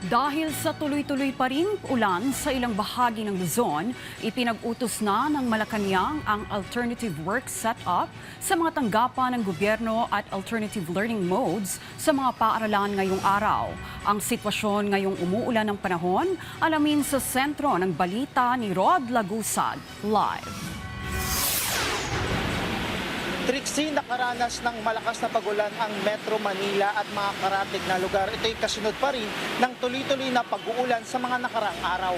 Dahil sa tuloy-tuloy pa ring ulan sa ilang bahagi ng Luzon, ipinag-utos na ng Malacanang ang alternative work setup sa mga tanggapan ng gobyerno at alternative learning modes sa mga paaralan ngayong araw. Ang sitwasyon ngayong umuulan ng panahon, alamin sa sentro ng balita ni Rod Lagusad. Live. Trixie, nakaranas ng malakas na pagulan ang Metro Manila at mga karatig na lugar. Ito'y kasunod pa rin ng tuloy-tuloy na pag-uulan sa mga nakaraang araw.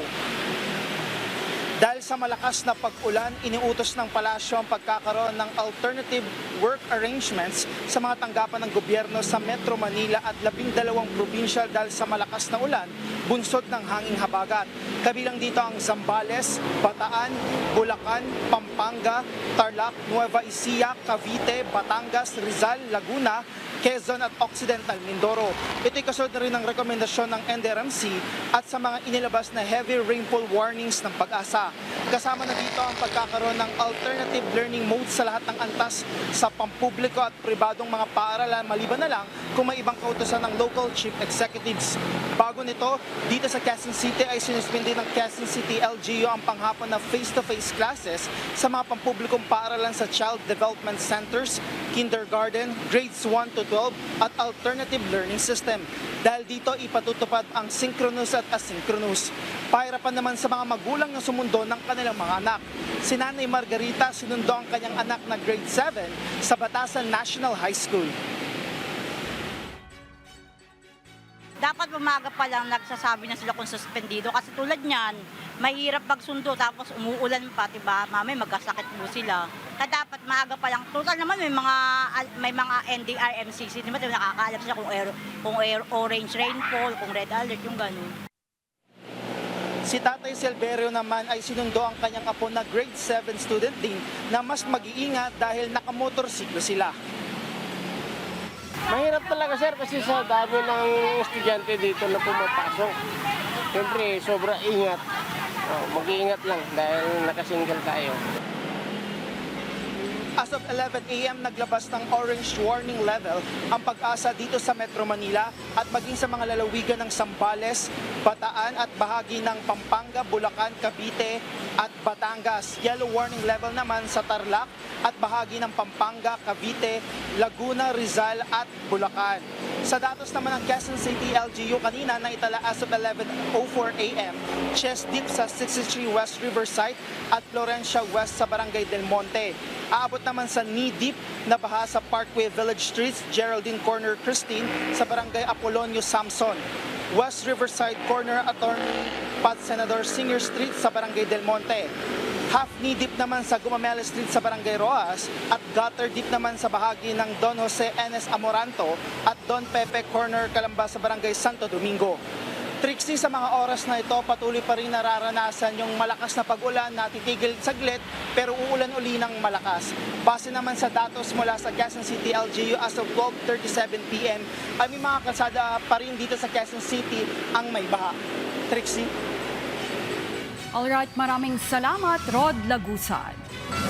Dahil sa malakas na pag-ulan, iniutos ng palasyo ang pagkakaroon ng alternative work arrangements sa mga tanggapan ng gobyerno sa Metro Manila at 12 probinsya dahil sa malakas na ulan, bunsod ng hanging habagat. Kabilang dito ang Zambales, Bataan, Bulacan, Pampanga, Tarlac, Nueva Ecija, Cavite, Batangas, Rizal, Laguna, Quezon at Occidental Mindoro. Ito'y kasunod na rin ng rekomendasyon ng NDRMC at sa mga inilabas na heavy rainfall warnings ng Pag-asa. Kasama na dito ang pagkakaroon ng alternative learning mode sa lahat ng antas sa pampubliko at pribadong mga paaralan maliban na lang kung may ibang kautosan ng local chief executives. Bago nito, dito sa Quezon City ay sinuspindi ng Quezon City LGU ang panghapon na face-to-face classes sa mga pampublikong paaralan sa Child Development Centers, Kindergarten, Grades 1 to 12 at Alternative Learning System. Dahil dito ipatutupad ang synchronous at asynchronous. Pahirapan naman sa mga magulang na sumundo ng kanilang mga anak. Si Nanay Margarita sinundo ang kanyang anak na grade 7 sa Batasan National High School. Dapat umaga pa lang nagsasabi na sila kung suspendido kasi tulad niyan, mahirap magsundo tapos umuulan pa, diba? Mamay magkasakit po sila. Kaya dapat maaga pa lang. Total naman may mga NDRMCC, diba? Nakakaalam sila kung orange rainfall, kung red alert, yung gano'n. Si Tatay Silverio naman ay sinundo ang kanyang apo na grade 7 student din na mas mag-iingat dahil nakamotorsiklo sila. Mahirap talaga sir kasi sa dami ng estudyante dito na pumapasok. Siyempre, sobra ingat. Mag-iingat lang dahil nakasingle tayo. As of 11 a.m. naglabas ng orange warning level ang Pag-asa dito sa Metro Manila at maging sa mga lalawigan ng Zambales, Bataan at bahagi ng Pampanga, Bulacan, Cavite at Batangas. Yellow warning level naman sa Tarlac at bahagi ng Pampanga, Cavite, Laguna, Rizal at Bulacan. Sa datos naman ng Quezon City LGU kanina na itala as of 11:04 a.m. chest deep sa 63 West Riverside at Florencia West sa Barangay Del Monte. Aabot naman sa knee-deep na baha sa Parkway Village Streets, Geraldine Corner, Christine sa Barangay Apolonio, Samson. West Riverside Corner, Attorney Pat Senador Singer Street sa Barangay Del Monte. Half knee-deep naman sa Gumamela Street sa Barangay Roas at gutter deep naman sa bahagi ng Don Jose Enes Amoranto at Don Pepe Corner, Calamba sa Barangay Santo Domingo. Trixie, sa mga oras na ito, patuloy pa rin nararanasan yung malakas na pag-ulan na titigil saglit pero uulan uli ng malakas. Base naman sa datos mula sa Quezon City LGU as of 12:37 p.m. ay may mga kalsada pa rin dito sa Quezon City ang may baha. Trixie? Alright, maraming salamat, Rod Lagusad.